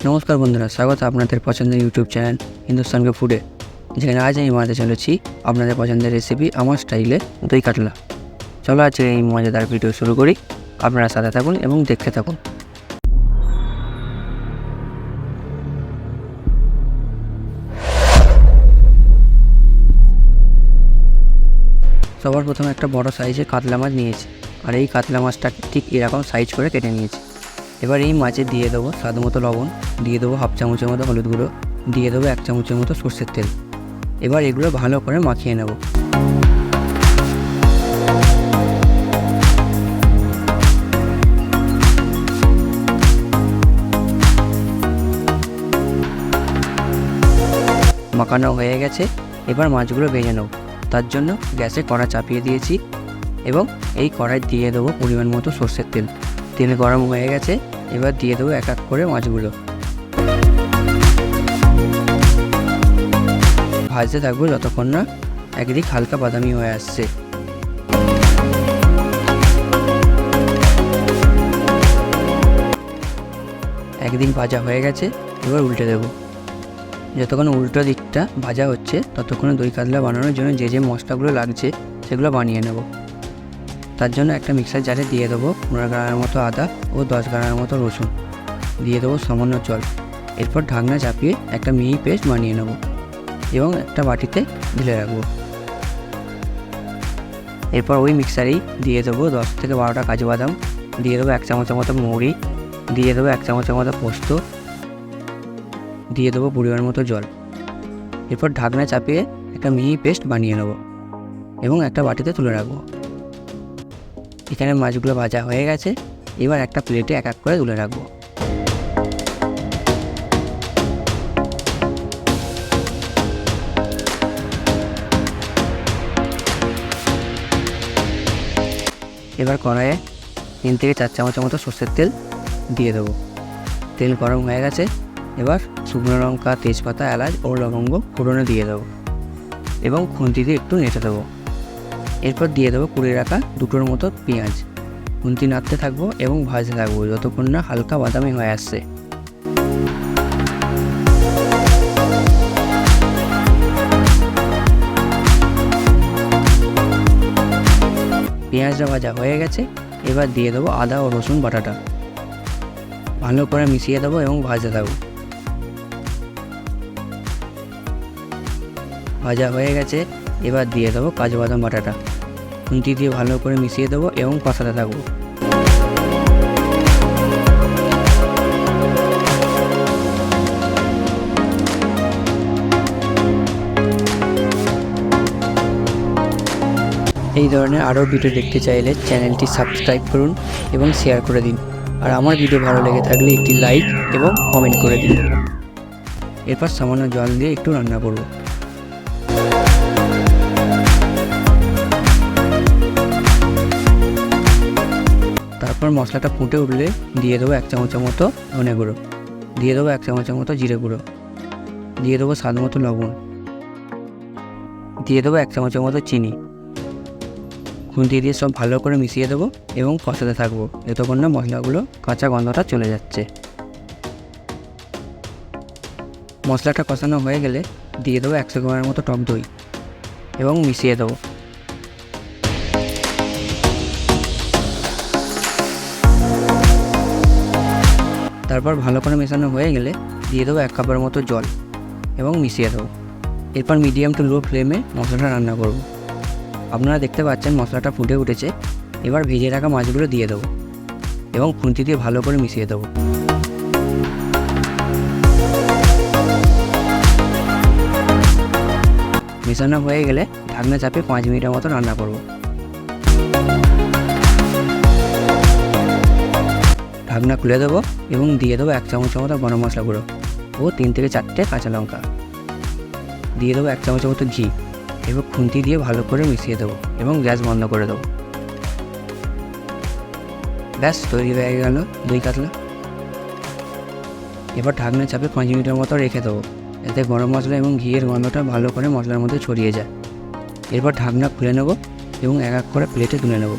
নমস্কার বন্ধুরা, স্বাগত আপনাদের পছন্দের ইউটিউব চ্যানেল হিন্দুস্তানকে ফুডে, যেখানে আজ আমি বানাতে চলেছি আপনাদের পছন্দের রেসিপি আমার স্টাইলে দই কাতলা। চলো আজকে এই মজাদার ভিডিও শুরু করি। আপনারা সাথে থাকুন এবং দেখতে থাকুন। সবার প্রথমে একটা বড় সাইজের কাতলা মাছ নিয়েছি, আর এই কাতলা মাছটাকে ঠিক এরকম সাইজ করে কেটে নিয়েছি। এবার এই মাছে দিয়ে দেবো স্বাদ মতো লবণ, দিয়ে দেবো হাফ চামচের মতো হলুদ গুঁড়ো, দিয়ে দেবো 1 চামচের মতো সর্ষের তেল। এবার এগুলো ভালো করে মাখিয়ে নেব। মাখানো হয়ে গেছে, এবার মাছগুলো ভেজে নেব। তার জন্য গ্যাসে কড়া চাপিয়ে দিয়েছি এবং এই কড়াই দিয়ে দেবো পরিমাণ মতো সর্ষের তেল। তেল গরম হয়ে গেছে, এবার দিয়ে দেবো এক এক করে মাছগুলো। ভাজতে থাকবো যতক্ষণ না একদিক হালকা বাদামি হয়ে আসছে। একদিক ভাজা হয়ে গেছে, এবার উল্টে দেবো। যতক্ষণ উল্টো দিকটা ভাজা হচ্ছে ততক্ষণে দই কাতলা বানানোর জন্য যে মশলাগুলো লাগছে সেগুলো বানিয়ে নেব। তার জন্য একটা মিক্সার জারে দিয়ে দেবো 15 গ্রামের মতো আদা ও 10 গ্রামের মতো রসুন, দিয়ে দেবো সামান্য জল। এরপর ঢাকনা চাপিয়ে একটা মিহি পেস্ট বানিয়ে নেব এবং একটা বাটিতে ঢেলে রাখবো। এরপর ওই মিক্সারেই দিয়ে দেবো 10 থেকে 12টা কাজু বাদাম, দিয়ে দেবো 1 চামচের মতো মৌরি, দিয়ে দেবো 1 চামচের মতো পোস্ত, দিয়ে দেবো পরিমাণ মতো জল। এরপর ঢাকনা চাপিয়ে একটা মিহি পেস্ট বানিয়ে নেব এবং একটা বাটিতে তুলে রাখবো। এখানে মাছগুলো ভাজা হয়ে গেছে, এবার একটা প্লেটে এক এক করে তুলে রাখবো। এবার কড়াইয়ে 3 থেকে 4 চামচের মতো সর্ষের তেল দিয়ে দেবো। তেল গরম হয়ে গেছে, এবার শুকনো লঙ্কা, তেজপাতা, এলাচ ও লবঙ্গ ফোড়নে দিয়ে দেবো এবং খুন্তি দিয়ে একটু নেড়ে দেবো। এরপর দিয়ে দেবো কুড়িয়ে রাখা 2টোর মতো পেঁয়াজ। খুন্তি নাড়তে থাকবো এবং ভাজতে থাকবো যতক্ষণ না হালকা বাদামি হয়ে আসছে। পেঁয়াজটা ভাজা হয়ে গেছে, এবার দিয়ে দেবো আদা ও রসুন বাটাটা। ভালো করে মিশিয়ে দেবো এবং ভাজতে থাকবো। ভাজা হয়ে গেছে, এবার দিয়ে দেবো কাজু বাদাম বাটাটা। খুন্তি দিয়ে ভালো করে মিশিয়ে দেবো এবং কষাতে থাকবো। এই ধরনের আরও ভিডিও দেখতে চাইলে চ্যানেলটি সাবস্ক্রাইব করুন এবং শেয়ার করে দিন। আর আমার ভিডিও ভালো লেগে থাকলে একটি লাইক এবং কমেন্ট করে দিন। এরপর সামান্য জল দিয়ে একটু রান্না করব। তারপর মশলাটা ফুটে উঠলে দিয়ে দেবো 1 চামচের মতো ধনে গুঁড়ো, দিয়ে দেবো 1 চামচের মতো জিরে গুঁড়ো, দিয়ে দেবো স্বাদ মতো লবণ, দিয়ে দেবো 1 চামচের মতো চিনি। খুন্তি দিয়ে সব ভালো করে মিশিয়ে দেবো এবং কষাতে থাকবো যতক্ষণ না মশলাগুলো কাঁচা গন্ধটা চলে যাচ্ছে। মশলাটা কষানো হয়ে গেলে দিয়ে দেবো 100 গ্রামের মতো টক দই এবং মিশিয়ে দেবো। তারপর ভালো করে মেশানো হয়ে গেলে দিয়ে দেবো 1 কাপের মতো জল এবং মিশিয়ে দেবো। এরপর মিডিয়াম টু লো ফ্লেমে মশলাটা রান্না করব। আপনারা দেখতে পাচ্ছেন মশলাটা ফুটে উঠেছে, এবার ভেজে রাখা মাছগুলো দিয়ে দেবো এবং খুন্তি দিয়ে ভালো করে মিশিয়ে দেবো। মেশানো হয়ে গেলে ঢাকনা চাপিয়ে 5 মিনিটের মতো রান্না করব। ঢাকনা খুলে দেবো এবং দিয়ে দেবো 1 চামচের মতো গরম মশলা গুঁড়ো ও 3 থেকে 4টে কাঁচা লঙ্কা, দিয়ে দেবো 1 চামচের মতো ঘি। এবার খুন্তি দিয়ে ভালো করে মিশিয়ে দেবো এবং গ্যাস বন্ধ করে দেবো। ব্যাস তৈরি হয়ে গেল দই কাতলা। এবার ঢাকনা চাপে 5 মিনিটের মতো রেখে দেবো, এতে গরম মশলা এবং ঘিয়ের গন্ধটা ভালো করে মশলার মধ্যে ছড়িয়ে যায়। এরপর ঢাকনা খুলে নেব এবং এক এক করে প্লেটে তুলে নেব।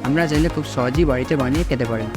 আমরা চাইলে খুব সহজেই বাড়িতে বানিয়ে খেতে পারেন।